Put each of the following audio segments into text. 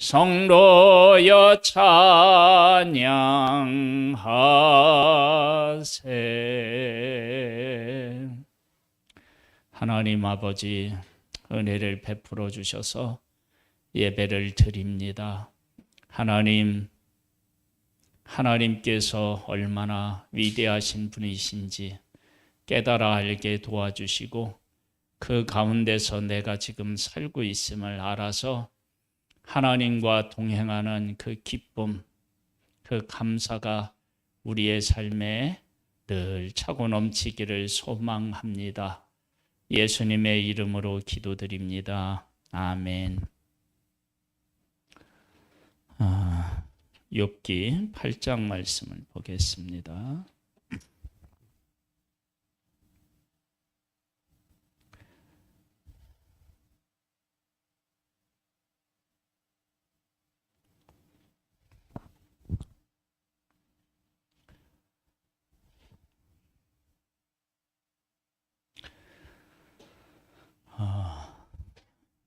성도여 찬양하세. 하나님 아버지, 은혜를 베풀어 주셔서 예배를 드립니다. 하나님께서 얼마나 위대하신 분이신지 깨달아 알게 도와주시고, 그 가운데서 내가 지금 살고 있음을 알아서 하나님과 동행하는 그 기쁨, 그 감사가 우리의 삶에 늘 차고 넘치기를 소망합니다. 예수님의 이름으로 기도드립니다. 아멘. 욥기 8장 말씀을 보겠습니다.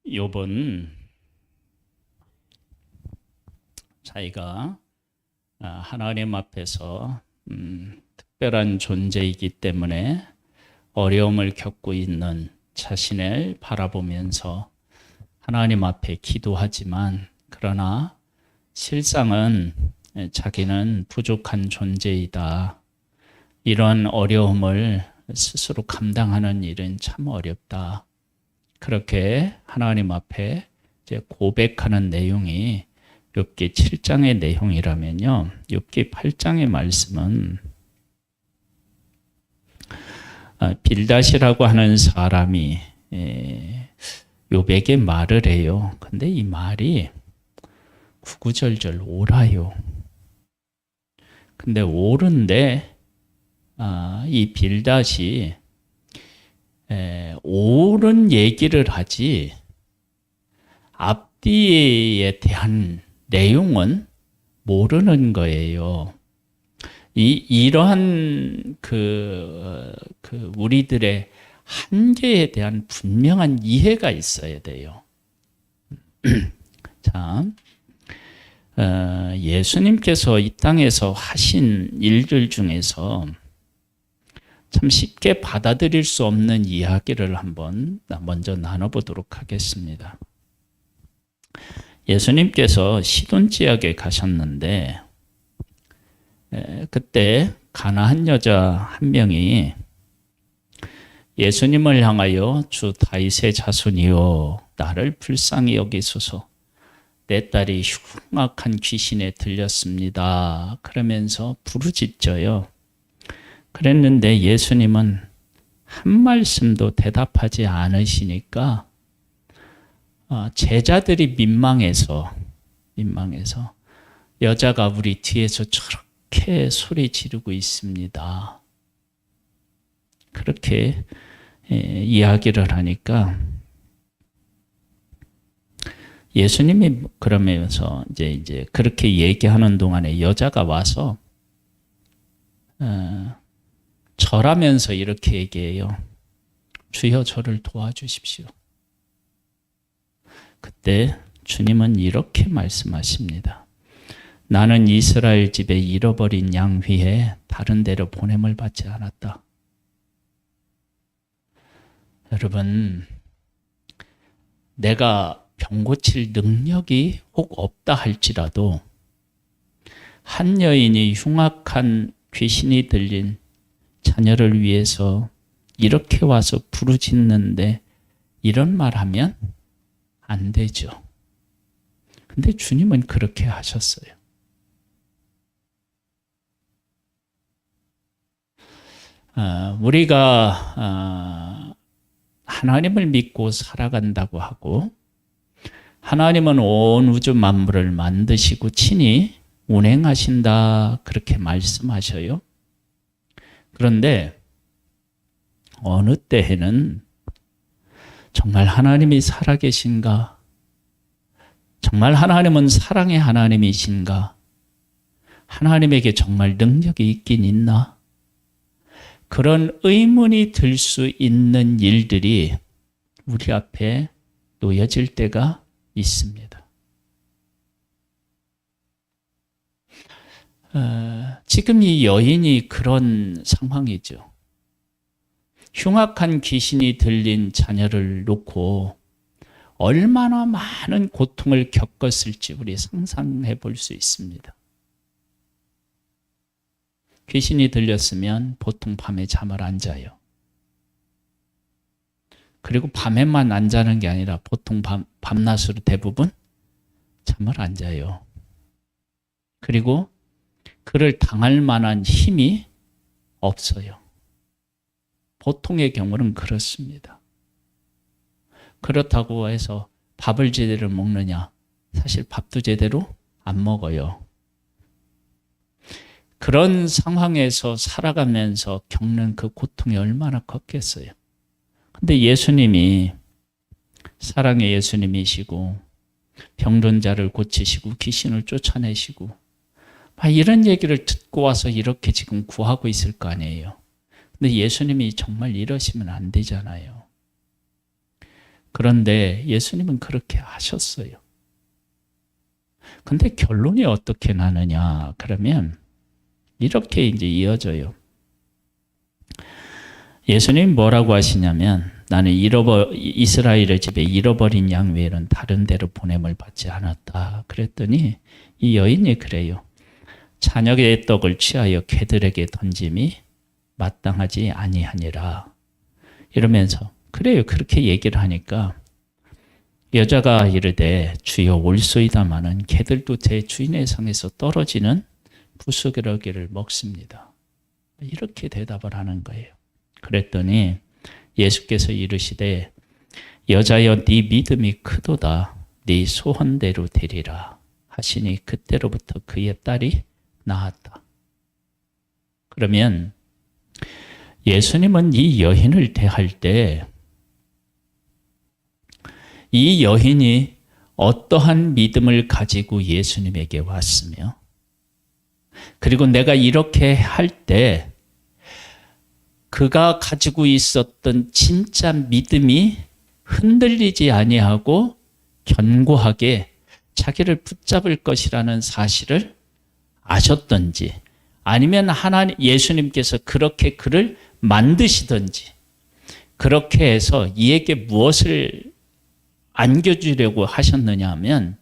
욥은 자기가 하나님 앞에서 특별한 존재이기 때문에 어려움을 겪고 있는 자신을 바라보면서 하나님 앞에 기도하지만, 그러나 실상은 자기는 부족한 존재이다. 이런 어려움을 스스로 감당하는 일은 참 어렵다. 그렇게 하나님 앞에 이제 고백하는 내용이 욥기 7장의 내용이라면요, 욥기 8장의 말씀은 빌닷이라고 하는 사람이 욥에게 말을 해요. 근데 이 말이 구구절절 옳아요. 근데 옳은데 이 빌닷이 옳은 얘기를 하지 앞뒤에 대한 내용은 모르는 거예요. 이러한 우리들의 한계에 대한 분명한 이해가 있어야 돼요. 자, 예수님께서 이 땅에서 하신 일들 중에서 참 쉽게 받아들일 수 없는 이야기를 한번 먼저 나눠보도록 하겠습니다. 예수님께서 시돈 지역에 가셨는데, 그때 가나안 여자 한 명이 예수님을 향하여 주 다윗의 자손이여 나를 불쌍히 여기소서, 내 딸이 흉악한 귀신에 들렸습니다. 그러면서 부르짖어요. 그랬는데 예수님은 한 말씀도 대답하지 않으시니까 제자들이 민망해서 여자가 우리 뒤에서 저렇게 소리 지르고 있습니다. 그렇게 이야기를 하니까 예수님이 그러면서 이제 그렇게 얘기하는 동안에 여자가 와서 절하면서 이렇게 얘기해요. 주여 저를 도와주십시오. 그때 주님은 이렇게 말씀하십니다. 나는 이스라엘 집에 잃어버린 양 위에 다른 데로 보냄을 받지 않았다. 여러분, 내가 병 고칠 능력이 혹 없다 할지라도 한 여인이 흉악한 귀신이 들린 자녀를 위해서 이렇게 와서 부르짖는데 이런 말 하면 안 되죠. 근데 주님은 그렇게 하셨어요. 우리가 하나님을 믿고 살아간다고 하고, 하나님은 온 우주 만물을 만드시고 친히 운행하신다, 그렇게 말씀하셔요. 그런데 어느 때에는 정말 하나님이 살아계신가? 정말 하나님은 사랑의 하나님이신가? 하나님에게 정말 능력이 있긴 있나? 그런 의문이 들 수 있는 일들이 우리 앞에 놓여질 때가 있습니다. 지금 이 여인이 그런 상황이죠. 흉악한 귀신이 들린 자녀를 놓고 얼마나 많은 고통을 겪었을지 우리 상상해 볼 수 있습니다. 귀신이 들렸으면 보통 밤에 잠을 안 자요. 그리고 밤에만 안 자는 게 아니라 보통 밤낮으로 대부분 잠을 안 자요. 그리고 그를 당할 만한 힘이 없어요. 보통의 경우는 그렇습니다. 그렇다고 해서 밥을 제대로 먹느냐? 사실 밥도 제대로 안 먹어요. 그런 상황에서 살아가면서 겪는 그 고통이 얼마나 컸겠어요. 근데 예수님이 사랑의 예수님이시고 병든 자를 고치시고 귀신을 쫓아내시고 이런 얘기를 듣고 와서 이렇게 지금 구하고 있을 거 아니에요. 근데 예수님이 정말 이러시면 안 되잖아요. 그런데 예수님은 그렇게 하셨어요. 근데 결론이 어떻게 나느냐? 그러면 이렇게 이제 이어져요. 예수님 뭐라고 하시냐면 나는 이스라엘의 집에 잃어버린 양 외에는 다른 데로 보냄을 받지 않았다. 그랬더니 이 여인이 그래요. 자녀의 떡을 취하여 개들에게 던짐이 마땅하지 아니하니라. 이러면서 그래요. 그렇게 얘기를 하니까 여자가 이르되 주여 올소이다마는 개들도 제 주인의 상에서 떨어지는 부스러기를 먹습니다. 이렇게 대답을 하는 거예요. 그랬더니 예수께서 이르시되 여자여 네 믿음이 크도다. 네 소원대로 되리라 하시니 그때로부터 그의 딸이 나았다. 그러면 예수님은 이 여인을 대할 때 이 여인이 어떠한 믿음을 가지고 예수님에게 왔으며 그리고 내가 이렇게 할 때 그가 가지고 있었던 진짜 믿음이 흔들리지 아니하고 견고하게 자기를 붙잡을 것이라는 사실을 아셨던지 아니면 예수님께서 그렇게 그를 만드시던지 그렇게 해서 이에게 무엇을 안겨주려고 하셨느냐 하면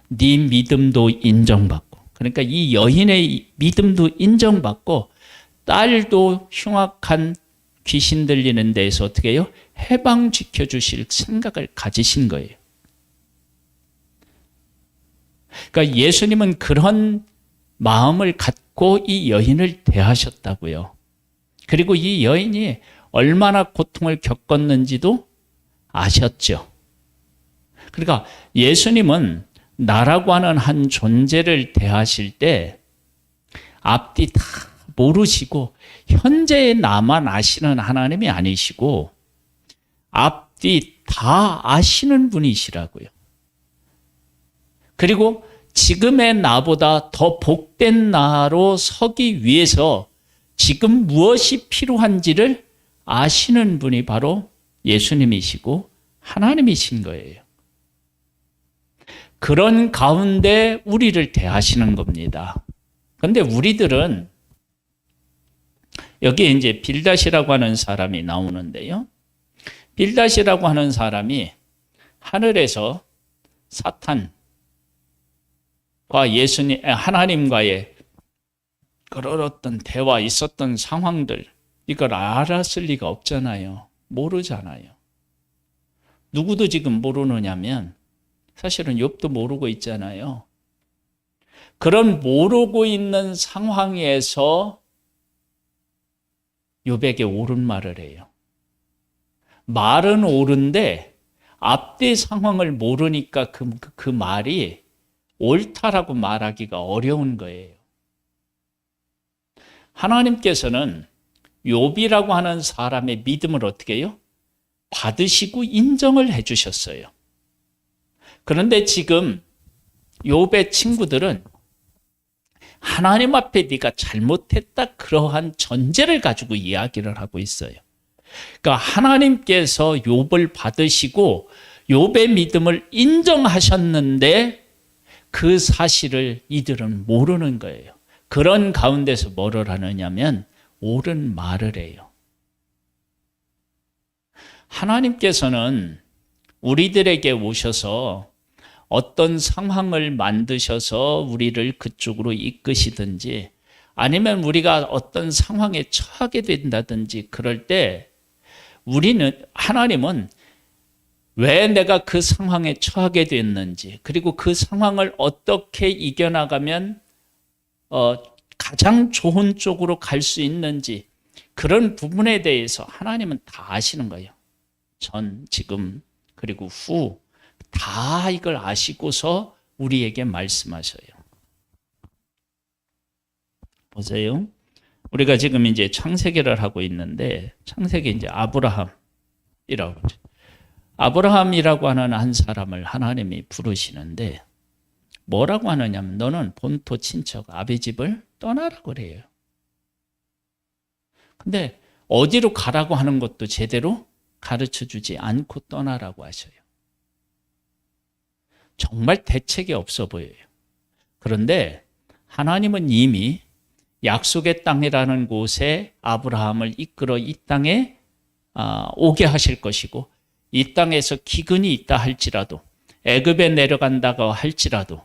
네 믿음도 인정받고 그러니까 이 여인의 믿음도 인정받고 딸도 흉악한 귀신 들리는 데에서 어떻게 해요? 해방시켜 주실 생각을 가지신 거예요. 그러니까 예수님은 그런 마음을 갖고 이 여인을 대하셨다고요. 그리고 이 여인이 얼마나 고통을 겪었는지도 아셨죠. 그러니까 예수님은 나라고 하는 한 존재를 대하실 때 앞뒤 다 모르시고 현재의 나만 아시는 하나님이 아니시고 앞뒤 다 아시는 분이시라고요. 그리고 지금의 나보다 더 복된 나로 서기 위해서 지금 무엇이 필요한지를 아시는 분이 바로 예수님이시고 하나님이신 거예요. 그런 가운데 우리를 대하시는 겁니다. 그런데 우리들은 여기에 이제 빌닷이라고 하는 사람이 나오는데요. 빌닷이라고 하는 사람이 하늘에서 사탄과 하나님과의 그런 어떤 대화 있었던 상황들 이걸 알았을 리가 없잖아요. 모르잖아요. 누구도 지금 모르느냐면 사실은 욥도 모르고 있잖아요. 그런 모르고 있는 상황에서 욥에게 옳은 말을 해요. 말은 옳은데 앞뒤 상황을 모르니까 그 말이 옳다라고 말하기가 어려운 거예요. 하나님께서는 욥이라고 하는 사람의 믿음을 어떻게 해요? 받으시고 인정을 해 주셨어요. 그런데 지금 욥의 친구들은 하나님 앞에 네가 잘못했다 그러한 전제를 가지고 이야기를 하고 있어요. 그러니까 하나님께서 욥을 받으시고 욥의 믿음을 인정하셨는데 그 사실을 이들은 모르는 거예요. 그런 가운데서 뭐를 하느냐면 옳은 말을 해요. 하나님께서는 우리들에게 오셔서 어떤 상황을 만드셔서 우리를 그쪽으로 이끄시든지 아니면 우리가 어떤 상황에 처하게 된다든지 그럴 때 하나님은 왜 내가 그 상황에 처하게 됐는지 그리고 그 상황을 어떻게 이겨나가면 가장 좋은 쪽으로 갈 수 있는지 그런 부분에 대해서 하나님은 다 아시는 거예요. 전, 지금, 그리고 후 다 이걸 아시고서 우리에게 말씀하셔요. 보세요. 우리가 지금 이제 창세기를 하고 있는데 창세기 이제 아브라함이라고 하죠. 아브라함이라고 하는 한 사람을 하나님이 부르시는데 뭐라고 하느냐면 너는 본토 친척 아비 집을 떠나라고 그래요. 근데 어디로 가라고 하는 것도 제대로 가르쳐 주지 않고 떠나라고 하셔요. 정말 대책이 없어 보여요. 그런데 하나님은 이미 약속의 땅이라는 곳에 아브라함을 이끌어 이 땅에 오게 하실 것이고 이 땅에서 기근이 있다 할지라도 애굽에 내려간다고 할지라도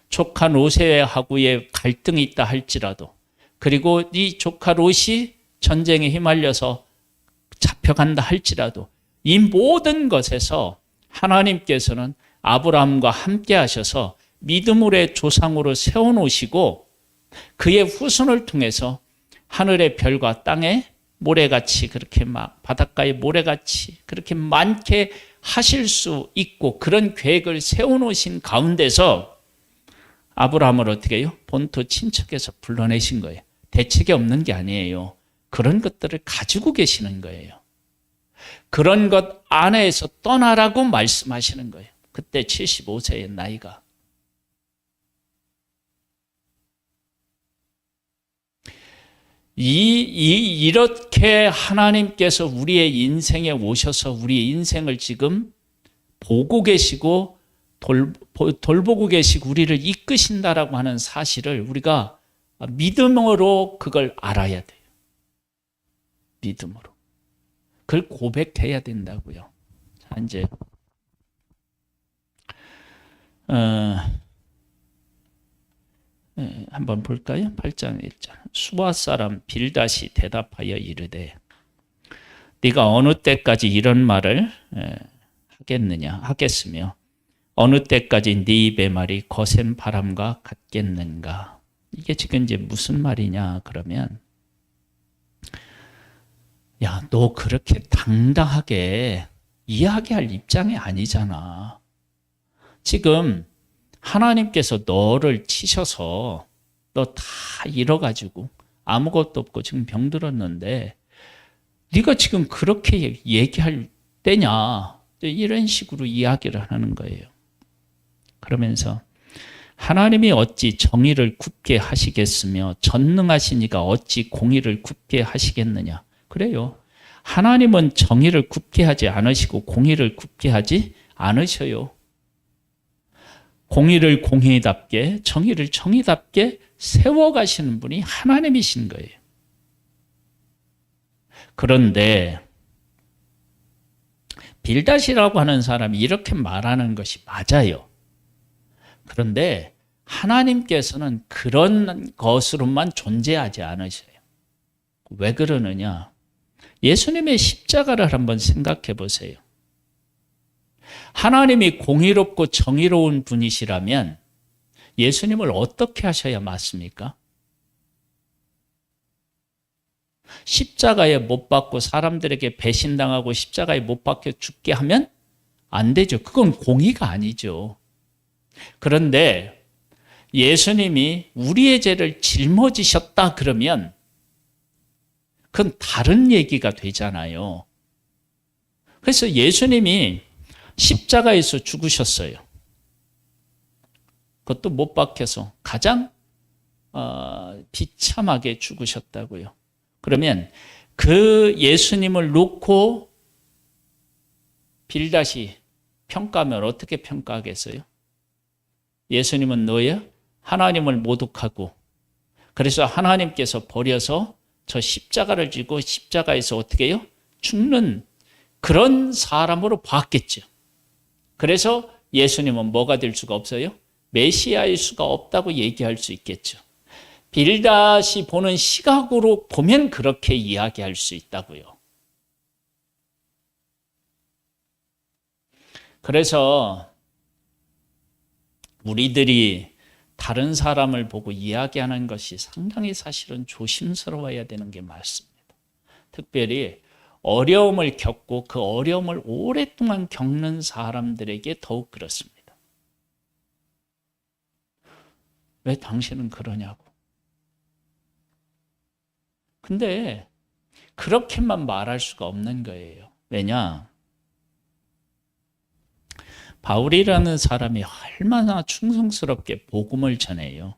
조카 롯하고의 갈등이 있다 할지라도 그리고 이 조카 롯이 전쟁에 휘말려서 잡혀간다 할지라도 이 모든 것에서 하나님께서는 아브라함과 함께 하셔서 믿음으로의 조상으로 세워놓으시고 그의 후손을 통해서 하늘의 별과 땅의 모래같이 그렇게 막 바닷가의 모래같이 그렇게 많게 하실 수 있고 그런 계획을 세워놓으신 가운데서 아브라함을 어떻게 해요? 본토 친척에서 불러내신 거예요. 대책이 없는 게 아니에요. 그런 것들을 가지고 계시는 거예요. 그런 것 안에서 떠나라고 말씀하시는 거예요. 그때 75세의 나이가. 이렇게 하나님께서 우리의 인생에 오셔서 우리의 인생을 지금 보고 계시고 돌보고 계시고 우리를 이끄신다라고 하는 사실을 우리가 믿음으로 그걸 알아야 돼요. 믿음으로. 그걸 고백해야 된다고요. 자, 이제 한번 볼까요? 8장 1절. 수아 사람 빌닷이 대답하여 이르되 네가 어느 때까지 이런 말을 하겠으며 어느 때까지 네 입의 말이 거센 바람과 같겠는가? 이게 지금 이제 무슨 말이냐 그러면 야, 너 그렇게 당당하게 이야기할 입장이 아니잖아. 지금 하나님께서 너를 치셔서 너 다 잃어가지고 아무것도 없고 지금 병들었는데 네가 지금 그렇게 얘기할 때냐? 이런 식으로 이야기를 하는 거예요. 그러면서 하나님이 어찌 정의를 굽게 하시겠으며 전능하신 이가 어찌 공의를 굽게 하시겠느냐? 그래요. 하나님은 정의를 굽게 하지 않으시고 공의를 굽게 하지 않으셔요. 공의를 공의답게 정의를 정의답게 세워가시는 분이 하나님이신 거예요. 그런데 빌닷이라고 하는 사람이 이렇게 말하는 것이 맞아요. 그런데 하나님께서는 그런 것으로만 존재하지 않으셔요. 왜 그러느냐? 예수님의 십자가를 한번 생각해 보세요. 하나님이 공의롭고 정의로운 분이시라면 예수님을 어떻게 하셔야 맞습니까? 십자가에 못 박고 사람들에게 배신당하고 십자가에 못 박혀 죽게 하면 안 되죠. 그건 공의가 아니죠. 그런데 예수님이 우리의 죄를 짊어지셨다 그러면 그건 다른 얘기가 되잖아요. 그래서 예수님이 십자가에서 죽으셨어요. 그것도 못 박혀서 가장 비참하게 죽으셨다고요. 그러면 그 예수님을 놓고 빌닷이 평가하면 어떻게 평가하겠어요? 예수님은 너야? 하나님을 모독하고 그래서 하나님께서 버려서 저 십자가를 지고 십자가에서 어떻게 해요? 죽는 그런 사람으로 봤겠죠. 그래서 예수님은 뭐가 될 수가 없어요? 메시아일 수가 없다고 얘기할 수 있겠죠. 빌닷이 보는 시각으로 보면 그렇게 이야기할 수 있다고요. 그래서 우리들이 다른 사람을 보고 이야기하는 것이 상당히 사실은 조심스러워야 되는 게 맞습니다. 특별히 어려움을 겪고 그 어려움을 오랫동안 겪는 사람들에게 더욱 그렇습니다. 왜 당신은 그러냐고. 근데 그렇게만 말할 수가 없는 거예요. 왜냐? 바울이라는 사람이 얼마나 충성스럽게 복음을 전해요.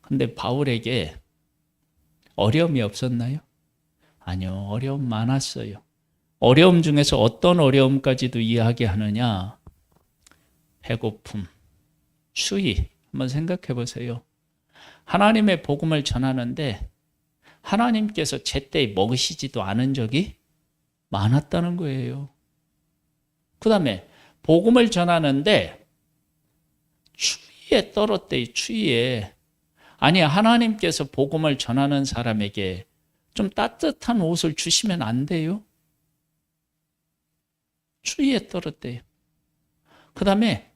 근데 바울에게 어려움이 없었나요? 아니요, 어려움 많았어요. 어려움 중에서 어떤 어려움까지도 이야기하느냐? 배고픔, 추위. 한번 생각해 보세요. 하나님의 복음을 전하는데 하나님께서 제때 먹으시지도 않은 적이 많았다는 거예요. 그 다음에 복음을 전하는데 추위에 떨었대요. 추위에. 아니, 하나님께서 복음을 전하는 사람에게 좀 따뜻한 옷을 주시면 안 돼요? 추위에 떨었대요. 그 다음에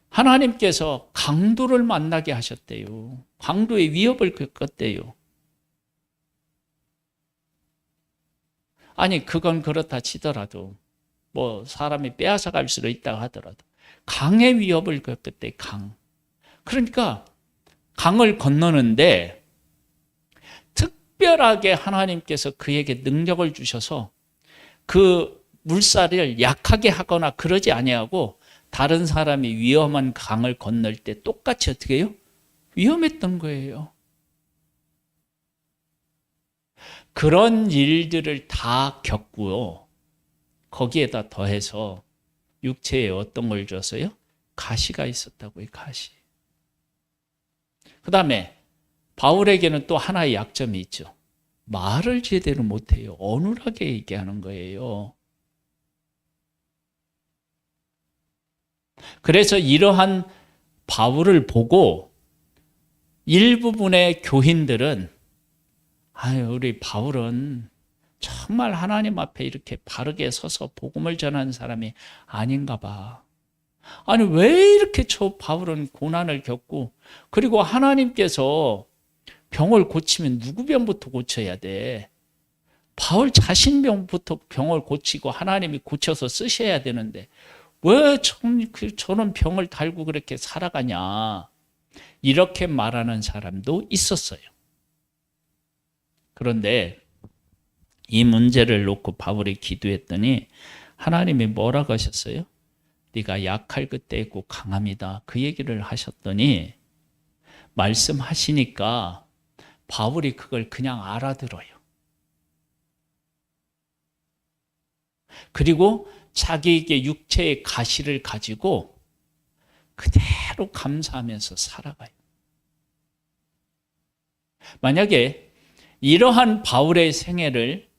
하나님께서 강도를 만나게 하셨대요. 강도의 위협을 겪었대요. 아니, 그건 그렇다 치더라도 뭐 사람이 빼앗아 갈 수도 있다고 하더라도 강의 위협을 겪었대. 강. 그러니까 강을 건너는데 특별하게 하나님께서 그에게 능력을 주셔서 그 물살을 약하게 하거나 그러지 아니하고 다른 사람이 위험한 강을 건널 때 똑같이 어떻게 해요? 위험했던 거예요. 그런 일들을 다 겪고요. 거기에다 더해서 육체에 어떤 걸 줬어요? 가시가 있었다고요. 가시. 그 다음에 바울에게는 또 하나의 약점이 있죠. 말을 제대로 못해요. 어눌하게 얘기하는 거예요. 그래서 이러한 바울을 보고 일부분의 교인들은 우리 바울은 정말 하나님 앞에 이렇게 바르게 서서 복음을 전하는 사람이 아닌가 봐. 아니, 왜 이렇게 저 바울은 고난을 겪고, 그리고 하나님께서 병을 고치면 누구 병부터 고쳐야 돼? 바울 자신 병부터 병을 고치고 하나님이 고쳐서 쓰셔야 되는데 왜 저런 병을 달고 그렇게 살아가냐? 이렇게 말하는 사람도 있었어요. 그런데 이 문제를 놓고 바울이 기도했더니 하나님이 뭐라고 하셨어요? 네가 약할 그때 있고 강함이다. 그 얘기를 하셨더니 말씀하시니까 바울이 그걸 그냥 알아들어요. 그리고 자기에게 육체의 가시를 가지고 그대로 감사하면서 살아가요. 만약에 이러한 바울의 생애를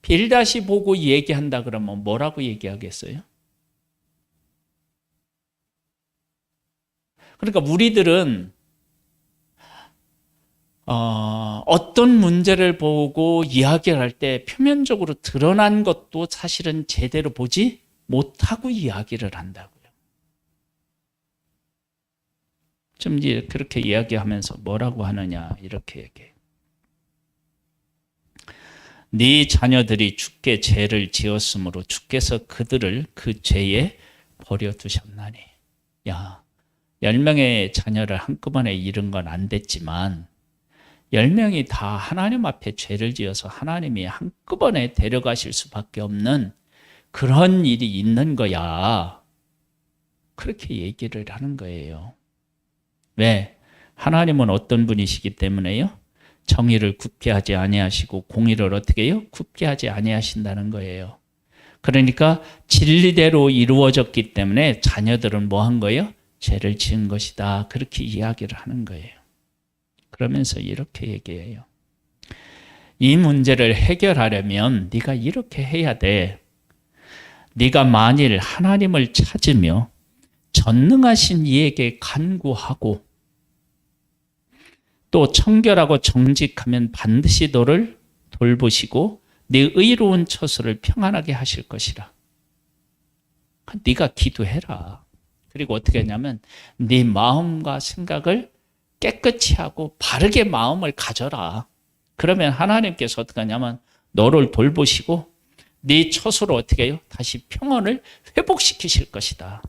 빌닷이 보고 얘기한다 그러면 뭐라고 얘기하겠어요? 그러니까 우리들은 어떤 문제를 보고 이야기를 할 때 표면적으로 드러난 것도 사실은 제대로 보지 못하고 이야기를 한다고요. 좀 이제 그렇게 이야기하면서 뭐라고 하느냐 이렇게 얘기해요. 네 자녀들이 주께 죄를 지었으므로 주께서 그들을 그 죄에 버려두셨나니. 야, 10명의 자녀를 한꺼번에 잃은 건 안 됐지만 10명이 다 하나님 앞에 죄를 지어서 하나님이 한꺼번에 데려가실 수밖에 없는 그런 일이 있는 거야. 그렇게 얘기를 하는 거예요. 왜? 하나님은 어떤 분이시기 때문에요? 정의를 굳게 하지 아니하시고 공의를 어떻게 해요? 굳게 하지 아니하신다는 거예요. 그러니까 진리대로 이루어졌기 때문에 자녀들은 뭐 한 거예요? 죄를 지은 것이다. 그렇게 이야기를 하는 거예요. 그러면서 이렇게 얘기해요. 이 문제를 해결하려면 네가 이렇게 해야 돼. 네가 만일 하나님을 찾으며 전능하신 이에게 간구하고 또 청결하고 정직하면 반드시 너를 돌보시고 네 의로운 처소를 평안하게 하실 것이라. 네가 기도해라. 그리고 어떻게 하냐면 네 마음과 생각을 깨끗이 하고 바르게 마음을 가져라. 그러면 하나님께서 어떻게 하냐면 너를 돌보시고 네 처소를 어떻게 해요? 다시 평온을 회복시키실 것이다.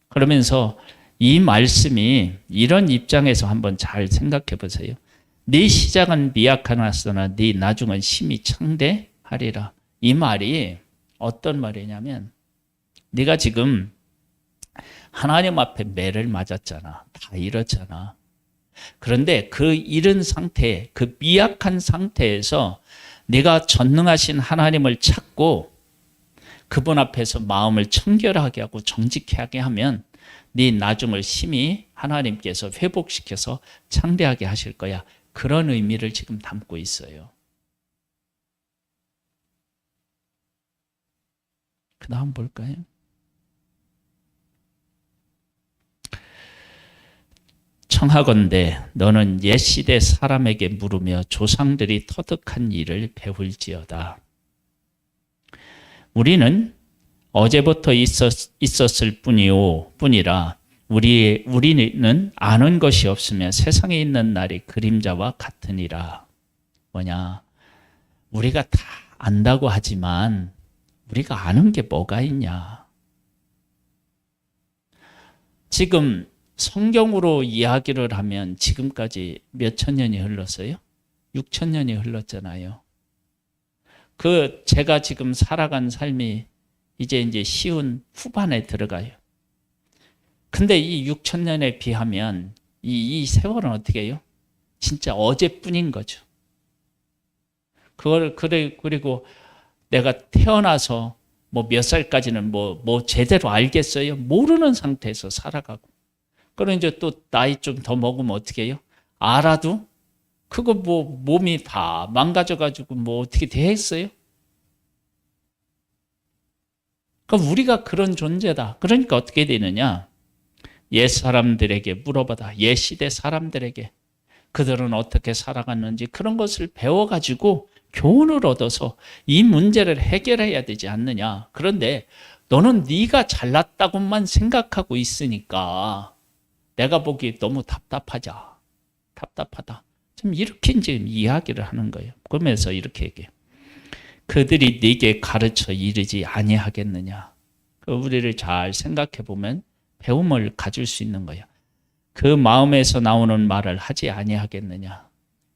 그러면서 이 말씀이 이런 입장에서 한번 잘 생각해 보세요. 네 시작은 미약하나서나 네 나중은 심히 창대하리라. 이 말이 어떤 말이냐면 네가 지금 하나님 앞에 매를 맞았잖아. 다 잃었잖아. 그런데 그 잃은 상태, 그 미약한 상태에서 네가 전능하신 하나님을 찾고 그분 앞에서 마음을 청결하게 하고 정직하게 하면 네 나중을 심히 하나님께서 회복시켜서 창대하게 하실 거야. 그런 의미를 지금 담고 있어요. 그 다음 볼까요? 청하건대 너는 옛 시대 사람에게 물으며 조상들이 터득한 일을 배울지어다. 우리는 어제부터 있었을 뿐이라 우리는 아는 것이 없으며 세상에 있는 날이 그림자와 같으니라. 뭐냐? 우리가 다 안다고 하지만 우리가 아는 게 뭐가 있냐? 지금 성경으로 이야기를 하면 지금까지 몇천 년이 흘렀어요? 6천 년이 흘렀잖아요. 제가 지금 살아간 삶이 이제 쉬운 후반에 들어가요. 근데 이 6천 년에 비하면 이 세월은 어떻게 해요? 진짜 어제뿐인 거죠. 그리고 내가 태어나서 뭐 몇 살까지는 뭐 제대로 알겠어요? 모르는 상태에서 살아가고. 그럼 이제 또 나이 좀 더 먹으면 어떻게 해요? 알아도 그거 뭐 몸이 다 망가져가지고 뭐 어떻게 되겠어요? 그러니까 우리가 그런 존재다. 그러니까 어떻게 되느냐? 옛 사람들에게 물어봐다. 옛 시대 사람들에게 그들은 어떻게 살아갔는지 그런 것을 배워가지고 교훈을 얻어서 이 문제를 해결해야 되지 않느냐. 그런데 너는 네가 잘났다고만 생각하고 있으니까 내가 보기에 너무 답답하다. 좀 이렇게 이제 이야기를 하는 거예요. 그러면서 이렇게 얘기해요. 그들이 네게 가르쳐 이르지 아니하겠느냐. 우리를 잘 생각해 보면 배움을 가질 수 있는 거예요. 그 마음에서 나오는 말을 하지 아니하겠느냐.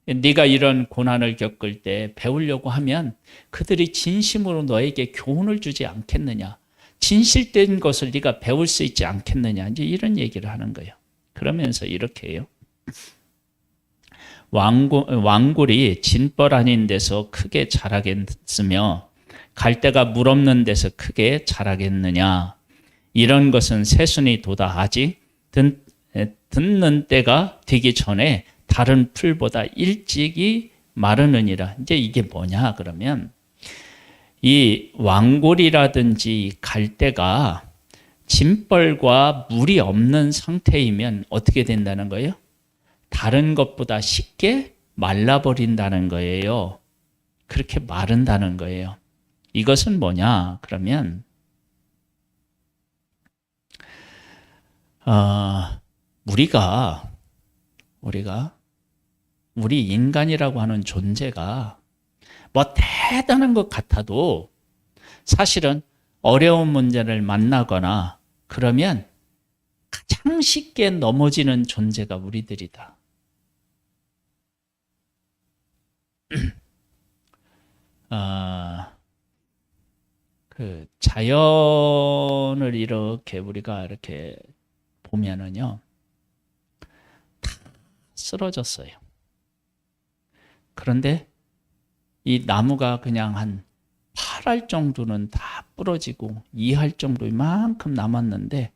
네가 이런 고난을 겪을 때 배우려고 하면 그들이 진심으로 너에게 교훈을 주지 않겠느냐. 진실된 것을 네가 배울 수 있지 않겠느냐. 이제 이런 얘기를 하는 거예요. 그러면서 이렇게 해요. 왕골이 진벌 아닌 데서 크게 자라겠으며 갈대가 물 없는 데서 크게 자라겠느냐. 이런 것은 새순이 돋아 아직 듣는 때가 되기 전에 다른 풀보다 일찍이 마르느니라. 이제 이게 뭐냐 그러면 이 왕골이라든지 갈대가 진벌과 물이 없는 상태이면 어떻게 된다는 거예요? 다른 것보다 쉽게 말라버린다는 거예요. 그렇게 마른다는 거예요. 이것은 뭐냐 그러면 우리 인간이라고 하는 존재가 뭐 대단한 것 같아도 사실은 어려운 문제를 만나거나 그러면 가장 쉽게 넘어지는 존재가 우리들이다. 그 자연을 이렇게 우리가 이렇게 보면은요, 다 쓰러졌어요. 그런데 이 나무가 그냥 한 8알 정도는 다 부러지고 2할 정도 이만큼 남았는데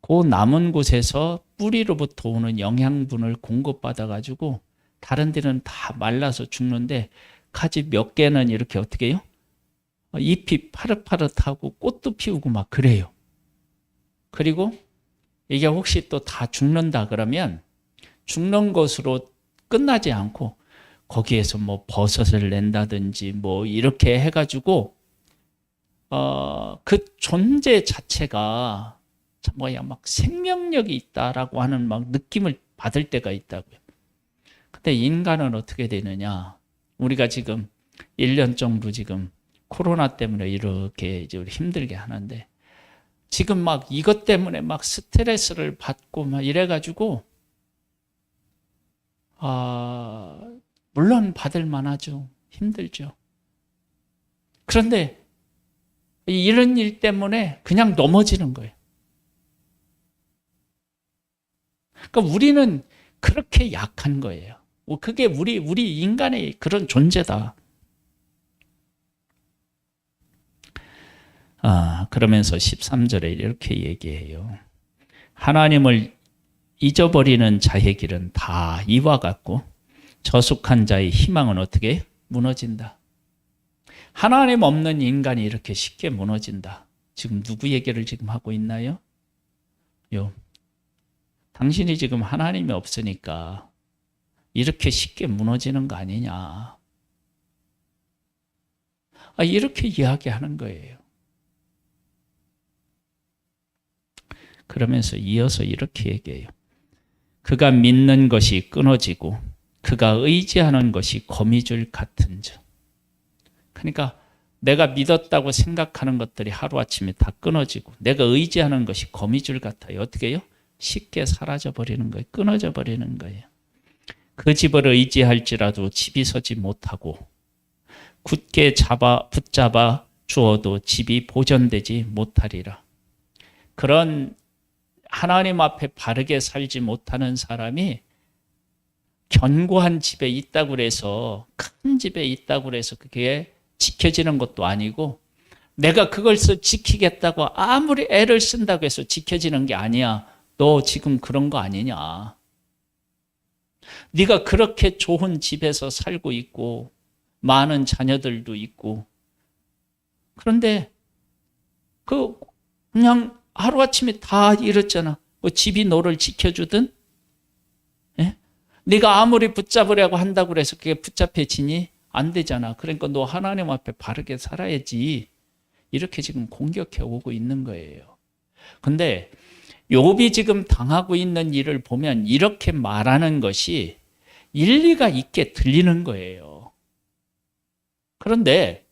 그 남은 곳에서 뿌리로부터 오는 영양분을 공급받아가지고 다른 데는 다 말라서 죽는데 가지 몇 개는 이렇게 어떻게 해요? 잎이 파릇파릇하고 꽃도 피우고 막 그래요. 그리고 이게 혹시 또 다 죽는다 그러면 죽는 것으로 끝나지 않고 거기에서 뭐 버섯을 낸다든지 뭐 이렇게 해가지고 그 존재 자체가 뭐야 막 생명력이 있다라고 하는 막 느낌을 받을 때가 있다고요. 근데 인간은 어떻게 되느냐? 우리가 지금 1년 정도 지금 코로나 때문에 이렇게 이제 힘들게 하는데 지금 막 이것 때문에 막 스트레스를 받고 막 이래가지고 물론 받을 만하죠. 힘들죠. 그런데 이런 일 때문에 그냥 넘어지는 거예요. 그러니까 우리는 그렇게 약한 거예요. 그게 우리 인간의 그런 존재다. 그러면서 13절에 이렇게 얘기해요. 하나님을 잊어버리는 자의 길은 다 이와 같고 저속한 자의 희망은 어떻게 무너진다. 하나님 없는 인간이 이렇게 쉽게 무너진다. 지금 누구 얘기를 지금 하고 있나요? 당신이 지금 하나님이 없으니까 이렇게 쉽게 무너지는 거 아니냐. 이렇게 이야기하는 거예요. 그러면서 이어서 이렇게 얘기해요. 그가 믿는 것이 끊어지고 그가 의지하는 것이 거미줄 같은 즉. 그러니까 내가 믿었다고 생각하는 것들이 하루아침에 다 끊어지고 내가 의지하는 것이 거미줄 같아요. 어떻게 해요? 쉽게 사라져버리는 거예요. 끊어져 버리는 거예요. 그 집을 의지할지라도 집이 서지 못하고 굳게 붙잡아 주어도 집이 보존되지 못하리라. 그런 하나님 앞에 바르게 살지 못하는 사람이 견고한 집에 있다고 해서 큰 집에 있다고 해서 그게 지켜지는 것도 아니고 내가 그걸 지키겠다고 아무리 애를 쓴다고 해서 지켜지는 게 아니야. 너 지금 그런 거 아니냐. 네가 그렇게 좋은 집에서 살고 있고 많은 자녀들도 있고 그런데 그냥 하루아침에 다 잃었잖아. 뭐 집이 너를 지켜주든 네가 아무리 붙잡으려고 한다고 해서 그게 붙잡혀지니 안 되잖아. 그러니까 너 하나님 앞에 바르게 살아야지. 이렇게 지금 공격해 오고 있는 거예요. 근데 욥이 지금 당하고 있는 일을 보면 이렇게 말하는 것이 일리가 있게 들리는 거예요. 그런데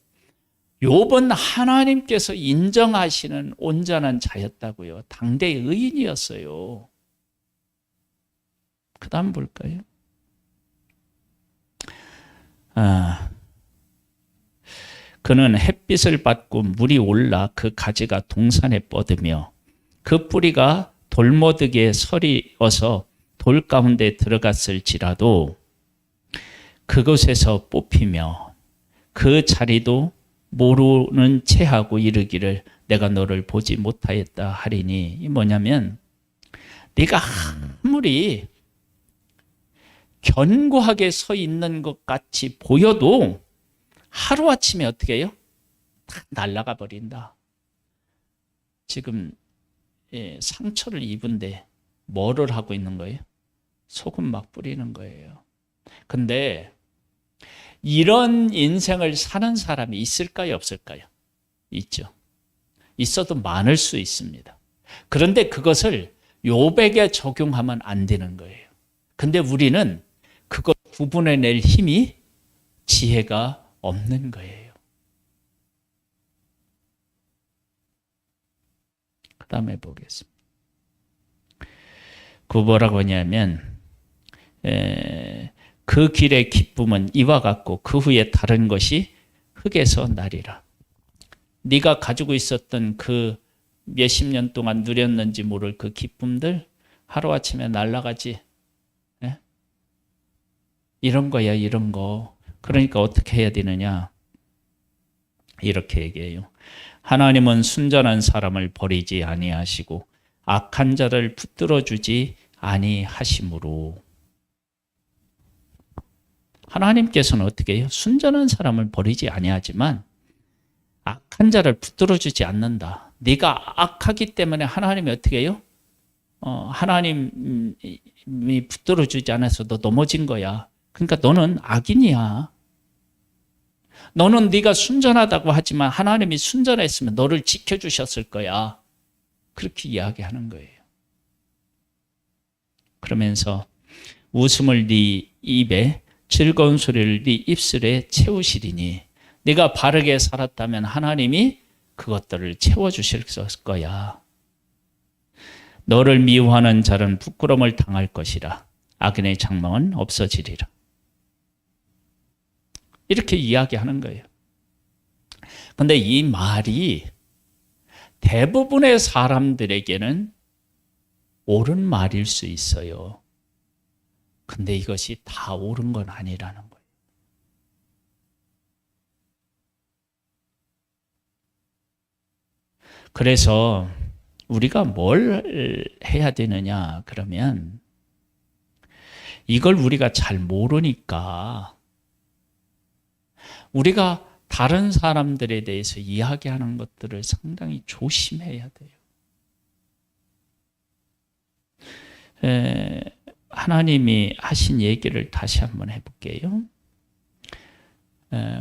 욥은 하나님께서 인정하시는 온전한 자였다고요. 당대의 의인이었어요. 그 다음 볼까요? 그는 햇빛을 받고 물이 올라 그 가지가 동산에 뻗으며 그 뿌리가 돌모득에 서리어서 돌 가운데 들어갔을지라도 그곳에서 뽑히며 그 자리도 모르는 체하고 이르기를 내가 너를 보지 못하였다 하리니. 이 뭐냐면 네가 아무리 견고하게 서 있는 것 같이 보여도 하루아침에 어떻게 해요? 다 날아가 버린다. 지금 상처를 입은데 뭐를 하고 있는 거예요? 소금 막 뿌리는 거예요. 근데 이런 인생을 사는 사람이 있을까요? 없을까요? 있죠. 있어도 많을 수 있습니다. 그런데 그것을 욥에게 적용하면 안 되는 거예요. 근데 우리는 그걸 구분해낼 힘이 지혜가 없는 거예요. 그 다음에 보겠습니다. 그 뭐라고 하냐면 그 길의 기쁨은 이와 같고 그 후에 다른 것이 흙에서 나리라. 네가 가지고 있었던 그 몇십 년 동안 누렸는지 모를 그 기쁨들 하루아침에 날아가지. 이런 거야, 이런 거. 그러니까 어떻게 해야 되느냐? 이렇게 얘기해요. 하나님은 순전한 사람을 버리지 아니하시고 악한 자를 붙들어 주지 아니하심으로. 하나님께서는 어떻게 해요? 순전한 사람을 버리지 아니하지만 악한 자를 붙들어 주지 않는다. 네가 악하기 때문에 하나님이 어떻게 해요? 하나님이 붙들어 주지 않아서 너 넘어진 거야. 그러니까 너는 악인이야. 너는 네가 순전하다고 하지만 하나님이 순전했으면 너를 지켜주셨을 거야. 그렇게 이야기하는 거예요. 그러면서 웃음을 네 입에, 즐거운 소리를 네 입술에 채우시리니 네가 바르게 살았다면 하나님이 그것들을 채워주실 거야. 너를 미워하는 자는 부끄러움을 당할 것이라. 악인의 장막은 없어지리라. 이렇게 이야기하는 거예요. 근데 이 말이 대부분의 사람들에게는 옳은 말일 수 있어요. 근데 이것이 다 옳은 건 아니라는 거예요. 그래서 우리가 뭘 해야 되느냐 그러면 이걸 우리가 잘 모르니까 우리가 다른 사람들에 대해서 이야기하는 것들을 상당히 조심해야 돼요. 하나님이 하신 얘기를 다시 한번 해볼게요.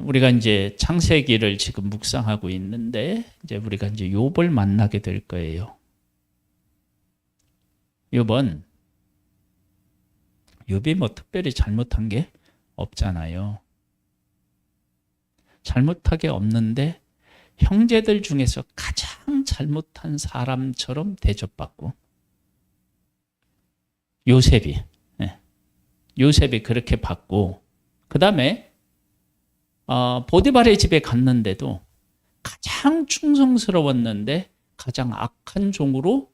우리가 이제 창세기를 지금 묵상하고 있는데 이제 우리가 이제 욥을 만나게 될 거예요. 욥이 뭐 특별히 잘못한 게 없잖아요. 잘못한 게 없는데 형제들 중에서 가장 잘못한 사람처럼 대접받고 요셉이 그렇게 받고 그 다음에 보디발의 집에 갔는데도 가장 충성스러웠는데 가장 악한 종으로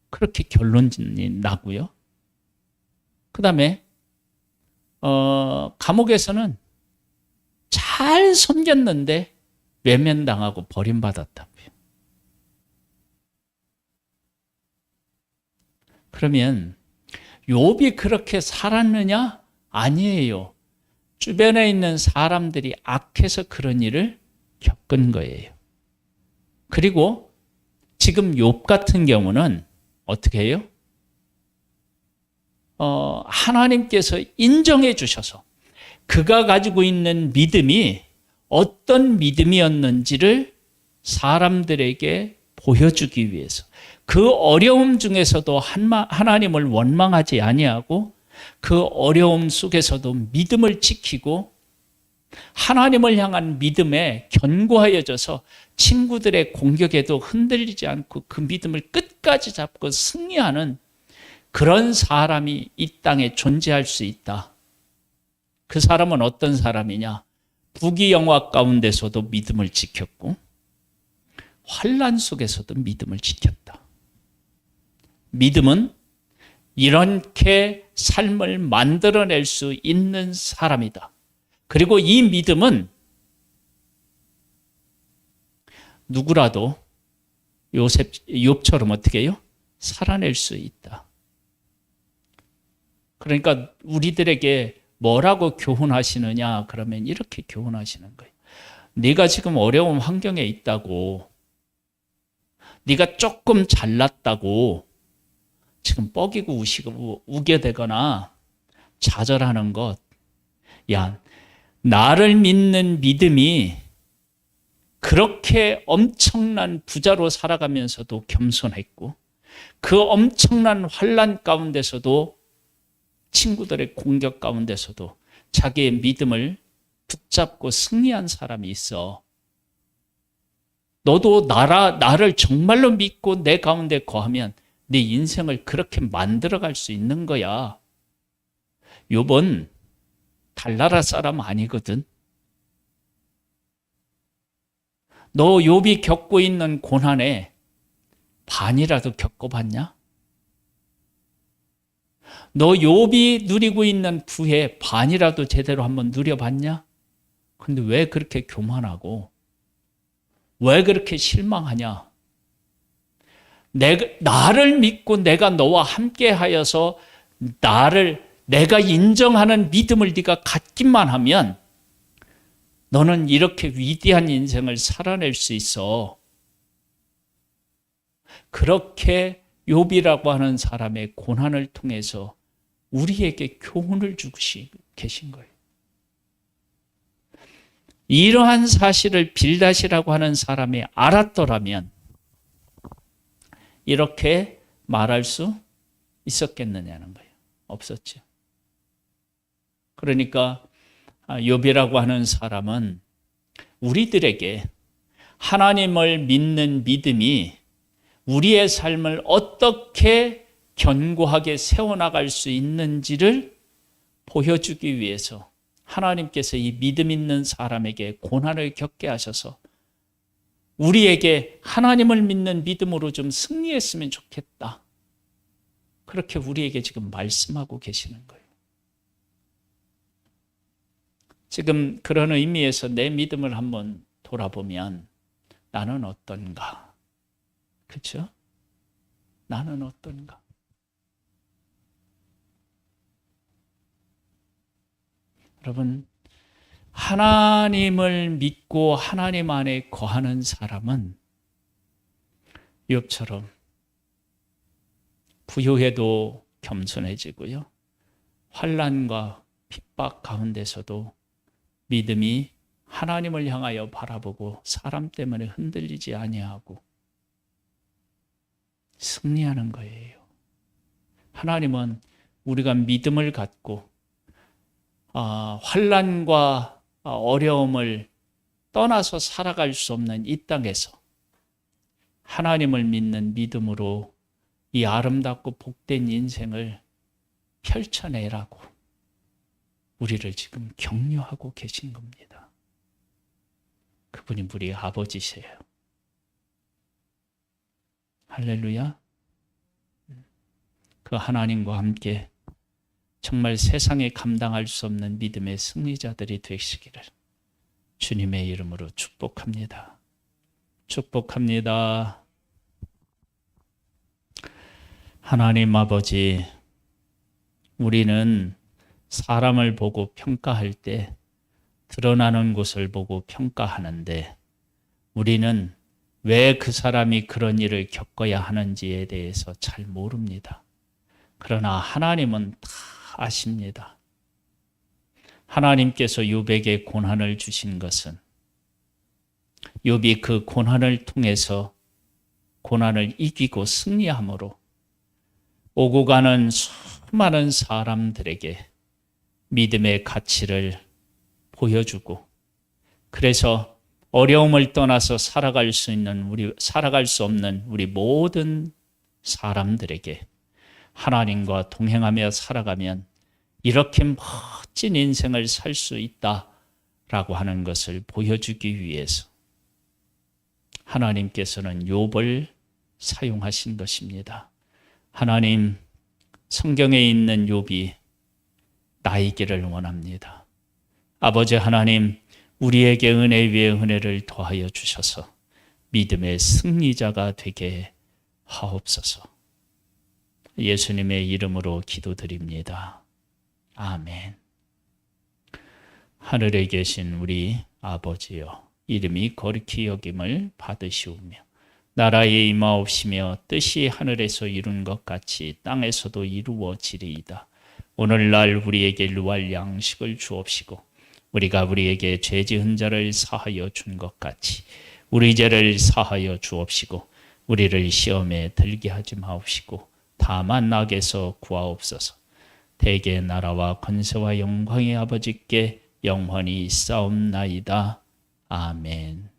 그렇게 결론이 나고요. 그 다음에 감옥에서는 잘 섬겼는데 외면당하고 버림받았다고요. 그러면 욥이 그렇게 살았느냐? 아니에요. 주변에 있는 사람들이 악해서 그런 일을 겪은 거예요. 그리고 지금 욥 같은 경우는 어떻게 해요? 하나님께서 인정해 주셔서 그가 가지고 있는 믿음이 어떤 믿음이었는지를 사람들에게 보여주기 위해서 그 어려움 중에서도 하나님을 원망하지 아니하고 그 어려움 속에서도 믿음을 지키고 하나님을 향한 믿음에 견고하여져서 친구들의 공격에도 흔들리지 않고 그 믿음을 끝까지 잡고 승리하는 그런 사람이 이 땅에 존재할 수 있다. 그 사람은 어떤 사람이냐? 부귀영화 가운데서도 믿음을 지켰고 환난 속에서도 믿음을 지켰다. 믿음은 이렇게 삶을 만들어낼 수 있는 사람이다. 그리고 이 믿음은 누구라도 욥처럼 어떻게 해요? 살아낼 수 있다. 그러니까 우리들에게 뭐라고 교훈하시느냐 그러면 이렇게 교훈하시는 거예요. 네가 지금 어려운 환경에 있다고, 네가 조금 잘났다고 지금 뻐기고 우시고 우겨대거나 좌절하는 것, 야, 나를 믿는 믿음이 그렇게 엄청난 부자로 살아가면서도 겸손했고 그 엄청난 환난 가운데서도 친구들의 공격 가운데서도 자기의 믿음을 붙잡고 승리한 사람이 있어. 너도 나를 정말로 믿고 내 가운데 거하면 네 인생을 그렇게 만들어갈 수 있는 거야. 욥은 달나라 사람 아니거든. 너 욥이 겪고 있는 고난에 반이라도 겪어봤냐? 너 욥이 누리고 있는 부에 반이라도 제대로 한번 누려봤냐? 근데 왜 그렇게 교만하고 왜 그렇게 실망하냐? 나를 믿고 내가 너와 함께 하여서 내가 인정하는 믿음을 네가 갖기만 하면 너는 이렇게 위대한 인생을 살아낼 수 있어. 그렇게 욥이라고 하는 사람의 고난을 통해서 우리에게 교훈을 주고 계신 거예요. 이러한 사실을 빌닷이라고 하는 사람이 알았더라면 이렇게 말할 수 있었겠느냐는 거예요. 없었죠. 그러니까 욥이라고 하는 사람은 우리들에게 하나님을 믿는 믿음이 우리의 삶을 어떻게 견고하게 세워나갈 수 있는지를 보여주기 위해서 하나님께서 이 믿음 있는 사람에게 고난을 겪게 하셔서 우리에게 하나님을 믿는 믿음으로 좀 승리했으면 좋겠다. 그렇게 우리에게 지금 말씀하고 계시는 거예요. 지금 그런 의미에서 내 믿음을 한번 돌아보면 나는 어떤가? 그렇죠? 나는 어떤가? 여러분, 하나님을 믿고 하나님 안에 거하는 사람은 욥처럼 부유해도 겸손해지고요. 환난과 핍박 가운데서도 믿음이 하나님을 향하여 바라보고 사람 때문에 흔들리지 아니하고 승리하는 거예요. 하나님은 우리가 믿음을 갖고 환난과 어려움을 떠나서 살아갈 수 없는 이 땅에서 하나님을 믿는 믿음으로 이 아름답고 복된 인생을 펼쳐내라고 우리를 지금 격려하고 계신 겁니다. 그분이 우리 아버지세요. 할렐루야. 그 하나님과 함께 정말 세상에 감당할 수 없는 믿음의 승리자들이 되시기를 주님의 이름으로 축복합니다. 축복합니다. 하나님 아버지, 우리는 사람을 보고 평가할 때 드러나는 것을 보고 평가하는데 우리는 왜 그 사람이 그런 일을 겪어야 하는지에 대해서 잘 모릅니다. 그러나 하나님은 다 아십니다. 하나님께서 욥에게 고난을 주신 것은 욥이 그 고난을 통해서 고난을 이기고 승리함으로 오고 가는 수많은 사람들에게 믿음의 가치를 보여주고 그래서 어려움을 떠나서 살아갈 수 없는 우리 모든 사람들에게 하나님과 동행하며 살아가면 이렇게 멋진 인생을 살 수 있다라고 하는 것을 보여주기 위해서 하나님께서는 욥을 사용하신 것입니다. 하나님, 성경에 있는 욥이 나이기를 원합니다. 아버지 하나님, 우리에게 은혜 위에 은혜를 더하여 주셔서 믿음의 승리자가 되게 하옵소서. 예수님의 이름으로 기도드립니다. 아멘. 하늘에 계신 우리 아버지여, 이름이 거룩히 여김을 받으시오며 나라에 임하옵시며 뜻이 하늘에서 이룬 것 같이 땅에서도 이루어지리이다. 오늘날 우리에게 일용할 양식을 주옵시고 우리가 우리에게 죄 지은 자를 사하여 준 것 같이 우리 죄를 사하여 주옵시고 우리를 시험에 들게 하지 마옵시고 다만 악에서 구하옵소서. 대개 나라와 권세와 영광의 아버지께 영원히 있사옵나이다. 아멘.